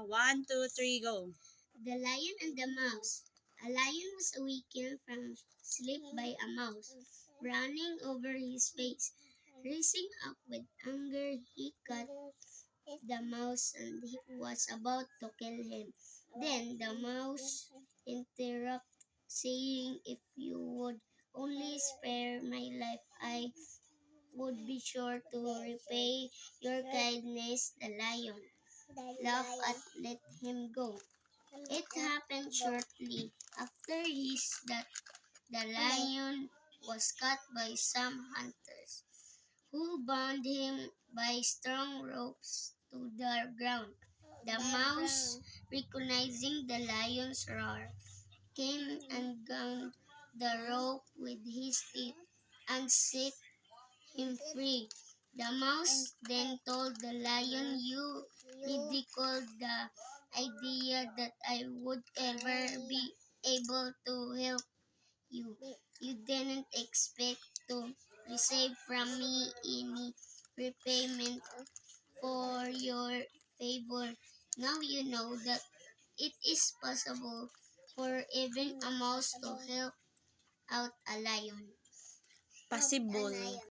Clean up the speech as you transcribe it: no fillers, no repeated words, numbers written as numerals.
1, 2, 3, go. The Lion and the Mouse. A lion was awakened from sleep by a mouse, running over his face. Rising up with anger, he caught the mouse and he was about to kill him. Then the mouse interrupted, saying, "If you would only spare my life, I would be sure to repay your kindness." The lion laughed and let him go. It happened shortly after this that the lion was caught by some hunters, who bound him by strong ropes to the ground. The mouse, recognizing the lion's roar, came and gained the rope with his teeth and set him free. The mouse then told the lion, "You ridiculed the idea that I would ever be able to help you. You didn't expect to receive from me any repayment for your favor. Now you know that it is possible for even a mouse to help out a lion." Possible.